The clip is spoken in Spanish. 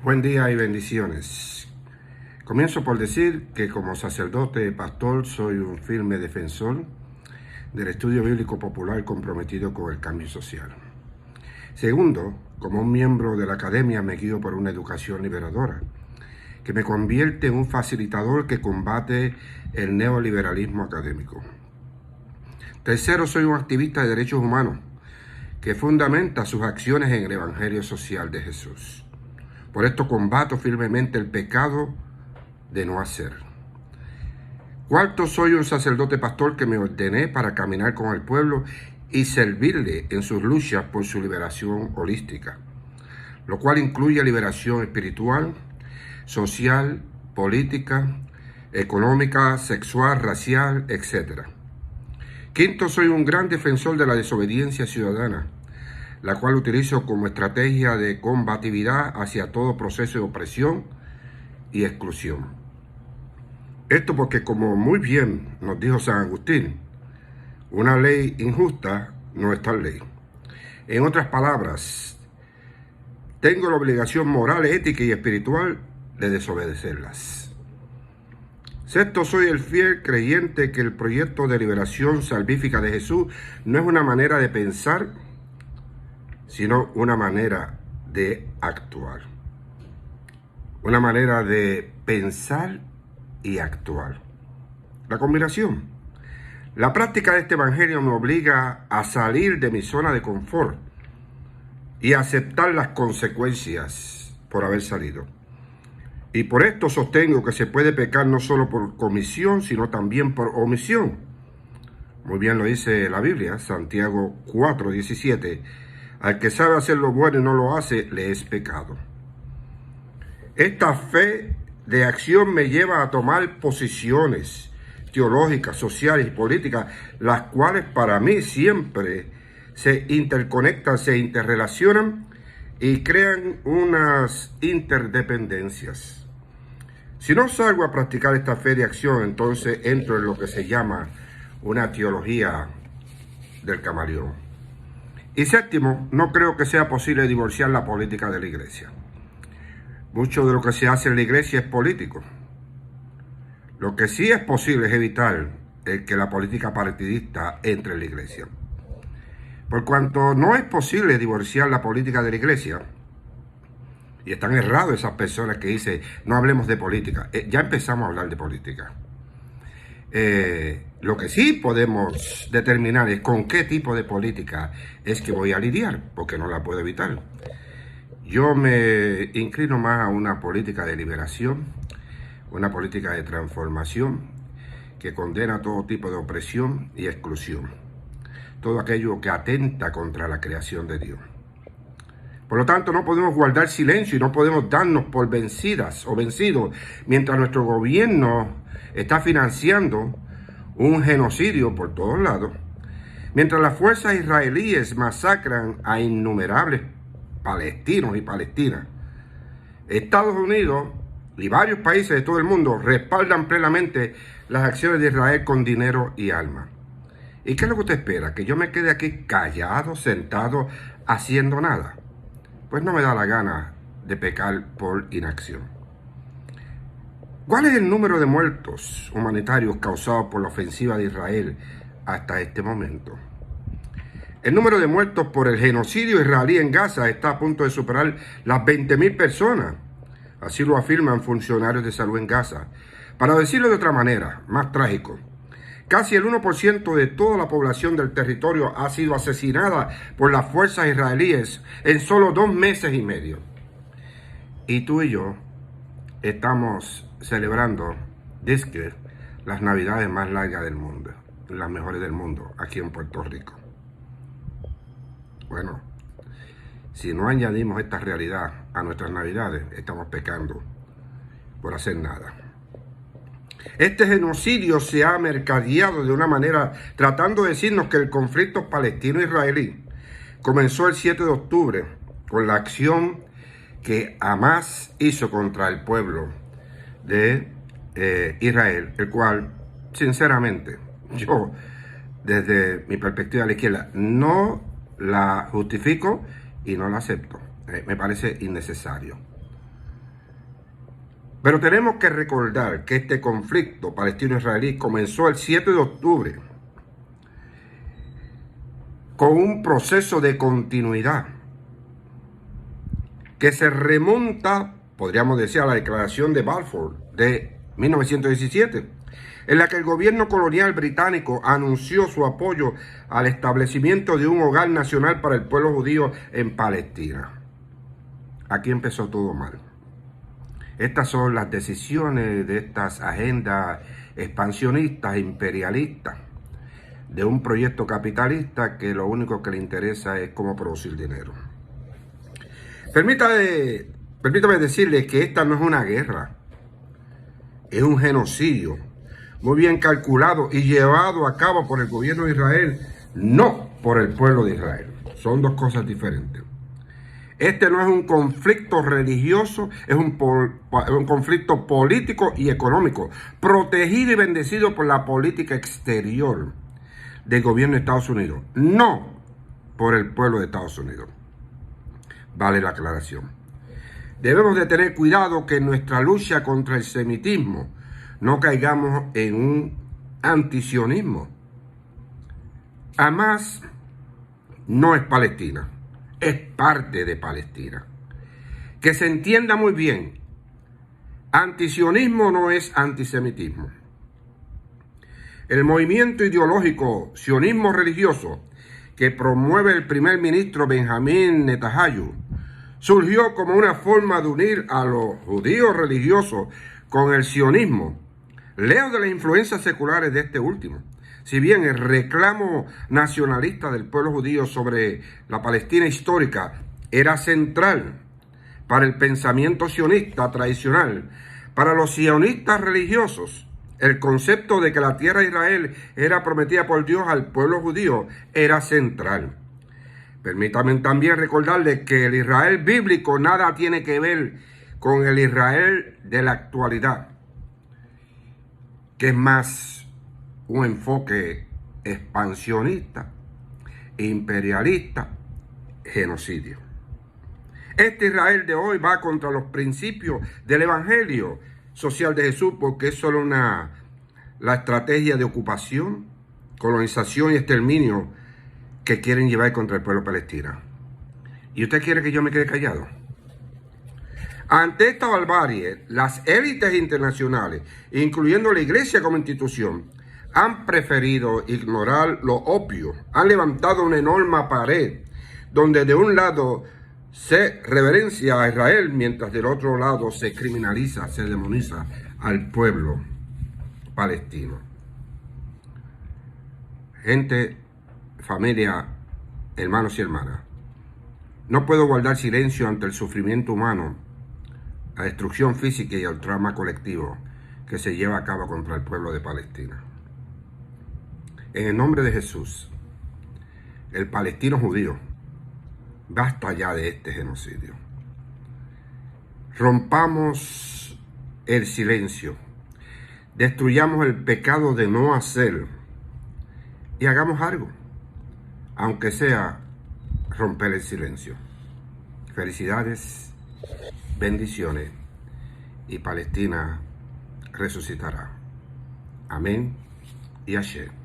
Buen día y bendiciones. Comienzo por decir que como sacerdote pastor soy un firme defensor del estudio bíblico popular comprometido con el cambio social. Segundo, como un miembro de la academia me guío por una educación liberadora, que me convierte en un facilitador que combate el neoliberalismo académico. Tercero, soy un activista de derechos humanos que fundamenta sus acciones en el Evangelio social de Jesús. Por esto combato firmemente el pecado de no hacer. Cuarto, soy un sacerdote pastor que me ordené para caminar con el pueblo y servirle en sus luchas por su liberación holística, lo cual incluye liberación espiritual, social, política, económica, sexual, racial, etc. Quinto, soy un gran defensor de la desobediencia ciudadana, la cual utilizo como estrategia de combatividad hacia todo proceso de opresión y exclusión. Esto porque, como muy bien nos dijo San Agustín, una ley injusta no es tal ley. En otras palabras, tengo la obligación moral, ética y espiritual de desobedecerlas. Sexto, soy el fiel creyente que el proyecto de liberación salvífica de Jesús no es una manera de pensar, sino una manera de actuar. Una manera de pensar y actuar. La combinación. La práctica de este evangelio me obliga a salir de mi zona de confort y a aceptar las consecuencias por haber salido. Y por esto sostengo que se puede pecar no solo por comisión, sino también por omisión. Muy bien lo dice la Biblia, Santiago 4:17. Al que sabe hacer lo bueno y no lo hace, le es pecado. Esta fe de acción me lleva a tomar posiciones teológicas, sociales y políticas, las cuales para mí siempre se interconectan, se interrelacionan y crean unas interdependencias. Si no salgo a practicar esta fe de acción, entonces entro en lo que se llama una teología del camaleón. Y séptimo, no creo que sea posible divorciar la política de la iglesia. Mucho de lo que se hace en la iglesia es político. Lo que sí es posible es evitar que la política partidista entre en la iglesia. Por cuanto no es posible divorciar la política de la iglesia, y están errados esas personas que dicen, no hablemos de política. Ya empezamos a hablar de política. Lo que sí podemos determinar es con qué tipo de política es que voy a lidiar, porque no la puedo evitar. Yo me inclino más a una política de liberación, una política de transformación que condena todo tipo de opresión y exclusión, todo aquello que atenta contra la creación de Dios. Por lo tanto, no podemos guardar silencio y no podemos darnos por vencidas o vencidos mientras nuestro gobierno está financiando un genocidio por todos lados, mientras las fuerzas israelíes masacran a innumerables palestinos y palestinas. Estados Unidos y varios países de todo el mundo respaldan plenamente las acciones de Israel con dinero y alma. ¿Y qué es lo que usted espera? ¿Que yo me quede aquí callado, sentado, haciendo nada? Pues no me da la gana de pecar por inacción. ¿Cuál es el número de muertos humanitarios causados por la ofensiva de Israel hasta este momento? El número de muertos por el genocidio israelí en Gaza está a punto de superar las 20.000 personas. Así lo afirman funcionarios de salud en Gaza. Para decirlo de otra manera, más trágico, casi el 1% de toda la población del territorio ha sido asesinada por las fuerzas israelíes en solo 2 meses y medio. Y tú y yo estamos celebrando, dizque, las navidades más largas del mundo, las mejores del mundo, aquí en Puerto Rico. Bueno, si no añadimos esta realidad a nuestras navidades, estamos pecando por hacer nada. Este genocidio se ha mercadeado de una manera tratando de decirnos que el conflicto palestino-israelí comenzó el 7 de octubre con la acción que Hamás hizo contra el pueblo de Israel, el cual, sinceramente, yo, desde mi perspectiva de la izquierda, no la justifico y no la acepto. Me parece innecesario. Pero tenemos que recordar que este conflicto palestino-israelí comenzó el 7 de octubre con un proceso de continuidad que se remonta, podríamos decir, a la declaración de Balfour de 1917, en la que el gobierno colonial británico anunció su apoyo al establecimiento de un hogar nacional para el pueblo judío en Palestina. Aquí empezó todo mal. Estas son las decisiones de estas agendas expansionistas, imperialistas, de un proyecto capitalista que lo único que le interesa es cómo producir dinero. Permítame decirles que esta no es una guerra, es un genocidio muy bien calculado y llevado a cabo por el gobierno de Israel, no por el pueblo de Israel. Son dos cosas diferentes. Este no es un conflicto religioso, es un conflicto político y económico, protegido y bendecido por la política exterior del gobierno de Estados Unidos, no por el pueblo de Estados Unidos. Vale la aclaración. Debemos de tener cuidado que en nuestra lucha contra el semitismo no caigamos en un antisionismo. Hamás no es Palestina, es parte de Palestina. Que se entienda muy bien, antisionismo no es antisemitismo. El movimiento ideológico sionismo religioso que promueve el primer ministro Benjamín Netanyahu surgió como una forma de unir a los judíos religiosos con el sionismo, lejos de las influencias seculares de este último. Si bien el reclamo nacionalista del pueblo judío sobre la Palestina histórica era central para el pensamiento sionista tradicional, para los sionistas religiosos, el concepto de que la tierra de Israel era prometida por Dios al pueblo judío era central. Permítanme también recordarles que el Israel bíblico nada tiene que ver con el Israel de la actualidad, que es más un enfoque expansionista, imperialista, genocidio. Este Israel de hoy va contra los principios del evangelio social de Jesús porque es solo la estrategia de ocupación, colonización y exterminio que quieren llevar contra el pueblo palestino. ¿Y usted quiere que yo me quede callado? Ante esta barbarie, las élites internacionales, incluyendo la Iglesia como institución, han preferido ignorar lo obvio. Han levantado una enorme pared donde de un lado se reverencia a Israel, mientras del otro lado se criminaliza, se demoniza al pueblo palestino. Gente, familia, hermanos y hermanas, no puedo guardar silencio ante el sufrimiento humano, la destrucción física y el trauma colectivo que se lleva a cabo contra el pueblo de Palestina. En el nombre de Jesús, el palestino judío, basta ya de este genocidio. Rompamos el silencio, destruyamos el pecado de no hacer y hagamos algo, aunque sea romper el silencio. Felicidades, bendiciones, y Palestina resucitará. Amén y Asher.